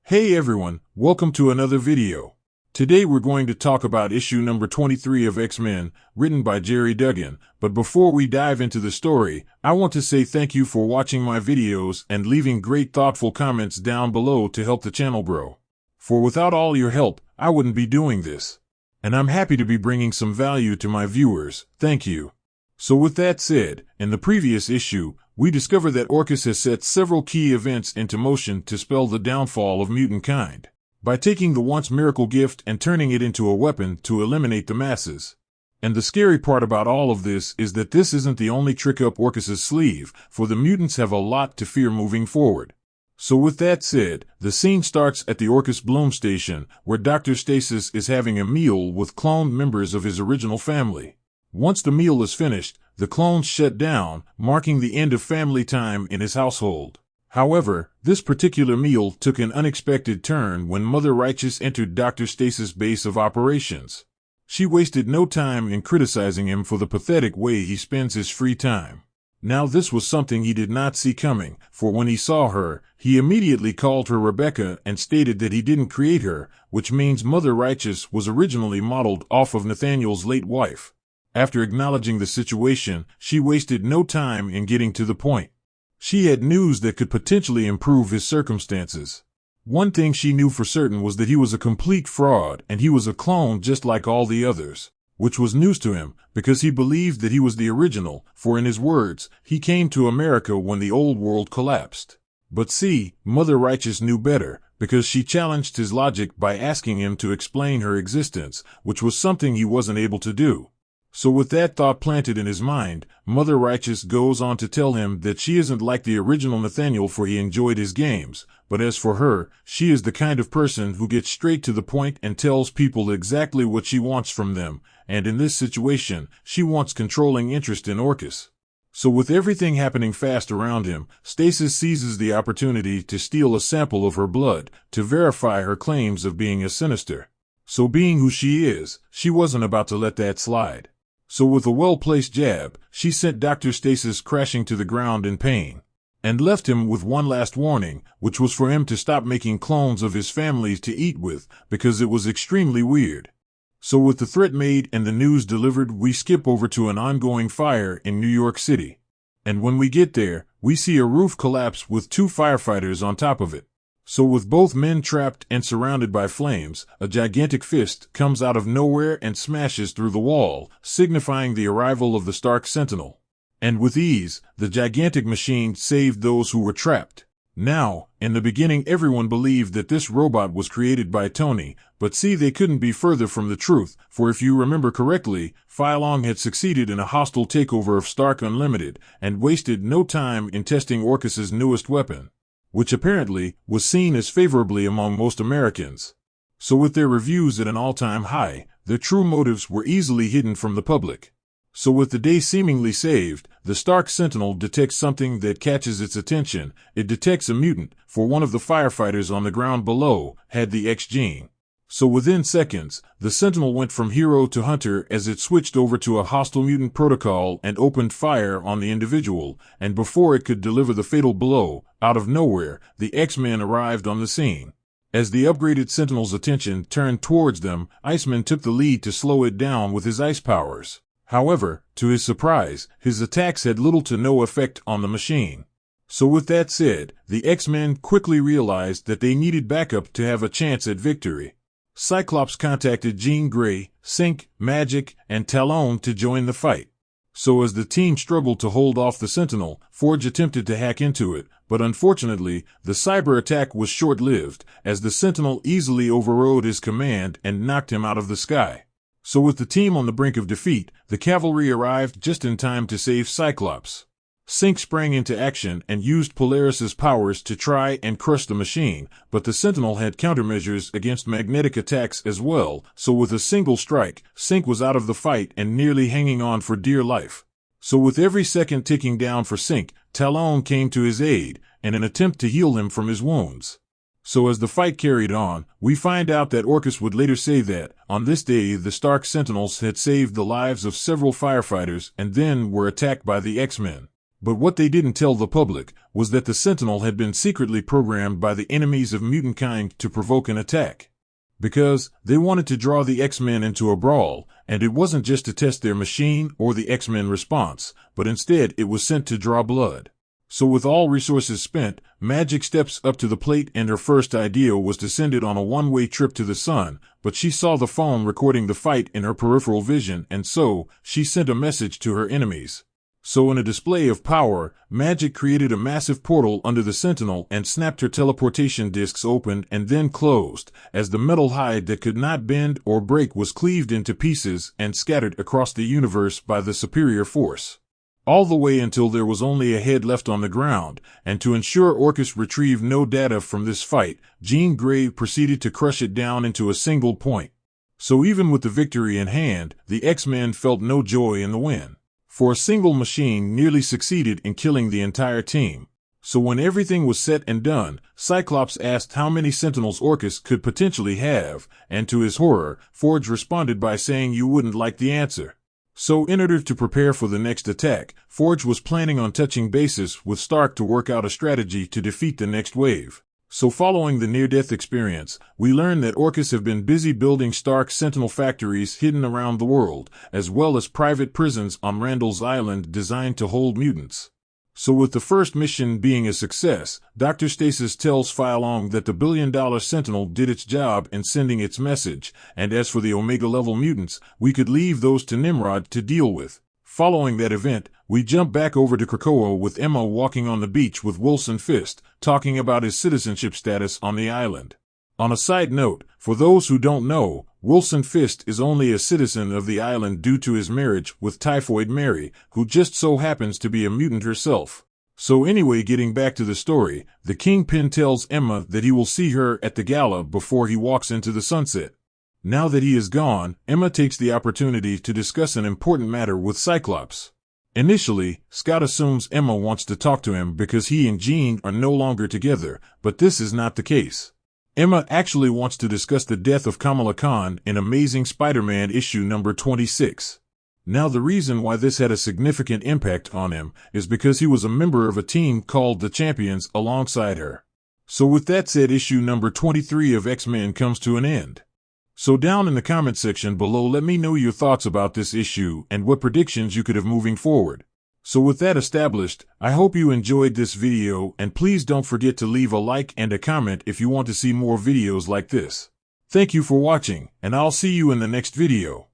Hey everyone, welcome to another video. Today we're going to talk about issue number 23 of X-Men, written by Jerry Duggan, but before we dive into the story, I want to say thank you for watching my videos and leaving great thoughtful comments down below to help the channel grow. For without all your help, I wouldn't be doing this. And I'm happy to be bringing some value to my viewers, thank you. So with that said, in the previous issue, we discover that Orchis has set several key events into motion to spell the downfall of mutant kind, by taking the once miracle gift and turning it into a weapon to eliminate the masses. And the scary part about all of this is that this isn't the only trick up Orchis's sleeve, for the mutants have a lot to fear moving forward. So with that said, the scene starts at the Orchis Bloom station, where Dr. Stasis is having a meal with cloned members of his original family. Once the meal is finished, the clones shut down, marking the end of family time in his household. However, this particular meal took an unexpected turn when Mother Righteous entered Dr. Stasis' base of operations. She wasted no time in criticizing him for the pathetic way he spends his free time. Now this was something he did not see coming, for when he saw her, he immediately called her Rebecca and stated that he didn't create her, which means Mother Righteous was originally modeled off of Nathaniel's late wife. After acknowledging the situation, she wasted no time in getting to the point. She had news that could potentially improve his circumstances. One thing she knew for certain was that he was a complete fraud and he was a clone just like all the others, which was news to him because he believed that he was the original, for in his words, he came to America when the old world collapsed. But see, Mother Righteous knew better, because she challenged his logic by asking him to explain her existence, which was something he wasn't able to do. So with that thought planted in his mind, Mother Righteous goes on to tell him that she isn't like the original Nathaniel, for he enjoyed his games, but as for her, she is the kind of person who gets straight to the point and tells people exactly what she wants from them, and in this situation, she wants controlling interest in Orchis. So with everything happening fast around him, Stasis seizes the opportunity to steal a sample of her blood, to verify her claims of being a Sinister. So being who she is, she wasn't about to let that slide. So with a well-placed jab, she sent Dr. Stasis crashing to the ground in pain, and left him with one last warning, which was for him to stop making clones of his family to eat with, because it was extremely weird. So with the threat made and the news delivered, we skip over to an ongoing fire in New York City. And when we get there, we see a roof collapse with two firefighters on top of it. So with both men trapped and surrounded by flames, a gigantic fist comes out of nowhere and smashes through the wall, signifying the arrival of the Stark Sentinel. And with ease, the gigantic machine saved those who were trapped. Now, in the beginning everyone believed that this robot was created by Tony, but see, they couldn't be further from the truth, for if you remember correctly, Feilong had succeeded in a hostile takeover of Stark Unlimited, and wasted no time in testing Orchis's newest weapon, which apparently was seen as favorably among most Americans. So with their reviews at an all-time high, their true motives were easily hidden from the public. So with the day seemingly saved, the Stark Sentinel detects something that catches its attention. It detects a mutant, for one of the firefighters on the ground below had the X gene. So within seconds, the Sentinel went from hero to hunter as it switched over to a hostile mutant protocol and opened fire on the individual, and before it could deliver the fatal blow, out of nowhere, the X-Men arrived on the scene. As the upgraded Sentinel's attention turned towards them, Iceman took the lead to slow it down with his ice powers. However, to his surprise, his attacks had little to no effect on the machine. So with that said, the X-Men quickly realized that they needed backup to have a chance at victory. Cyclops contacted Jean Grey, Synch, Magic, and Talon to join the fight. So as the team struggled to hold off the Sentinel, Forge attempted to hack into it, but unfortunately, the cyber attack was short-lived, as the Sentinel easily overrode his command and knocked him out of the sky. So with the team on the brink of defeat, the cavalry arrived just in time to save Cyclops. Synch sprang into action and used Polaris's powers to try and crush the machine, but the Sentinel had countermeasures against magnetic attacks as well, so with a single strike, Synch was out of the fight and nearly hanging on for dear life. So with every second ticking down for Synch, Talon came to his aid, in an attempt to heal him from his wounds. So as the fight carried on, we find out that Orchis would later say that, on this day the Stark Sentinels had saved the lives of several firefighters and then were attacked by the X-Men. But what they didn't tell the public was that the Sentinel had been secretly programmed by the enemies of mutant kind to provoke an attack. Because they wanted to draw the X-Men into a brawl, and it wasn't just to test their machine or the X-Men response, but instead it was sent to draw blood. So with all resources spent, Magic steps up to the plate, and her first idea was to send it on a one-way trip to the sun, but she saw the phone recording the fight in her peripheral vision, and so she sent a message to her enemies. So in a display of power, Magic created a massive portal under the Sentinel and snapped her teleportation discs open and then closed, as the metal hide that could not bend or break was cleaved into pieces and scattered across the universe by the superior force. All the way until there was only a head left on the ground, and to ensure Orchis retrieved no data from this fight, Jean Grey proceeded to crush it down into a single point. So even with the victory in hand, the X-Men felt no joy in the win. For a single machine nearly succeeded in killing the entire team. So when everything was set and done, Cyclops asked how many Sentinels Orchis could potentially have, and to his horror, Forge responded by saying you wouldn't like the answer. So in order to prepare for the next attack, Forge was planning on touching bases with Stark to work out a strategy to defeat the next wave. So following the near-death experience, we learn that Orchis have been busy building Stark Sentinel factories hidden around the world, as well as private prisons on Randall's Island designed to hold mutants. So with the first mission being a success, Dr. Stasis tells Feilong that the billion-dollar Sentinel did its job in sending its message, and as for the Omega-level mutants, we could leave those to Nimrod to deal with. Following that event, we jump back over to Krakoa with Emma walking on the beach with Wilson Fisk, talking about his citizenship status on the island. On a side note, for those who don't know, Wilson Fisk is only a citizen of the island due to his marriage with Typhoid Mary, who just so happens to be a mutant herself. So anyway, getting back to the story, the Kingpin tells Emma that he will see her at the gala before he walks into the sunset. Now that he is gone, Emma takes the opportunity to discuss an important matter with Cyclops. Initially, Scott assumes Emma wants to talk to him because he and Jean are no longer together, but this is not the case. Emma actually wants to discuss the death of Kamala Khan in Amazing Spider-Man issue number 26. Now the reason why this had a significant impact on him is because he was a member of a team called the Champions alongside her. So with that said, issue number 23 of X-Men comes to an end. So down in the comment section below, let me know your thoughts about this issue and what predictions you could have moving forward. So with that established, I hope you enjoyed this video, and please don't forget to leave a like and a comment if you want to see more videos like this. Thank you for watching, and I'll see you in the next video.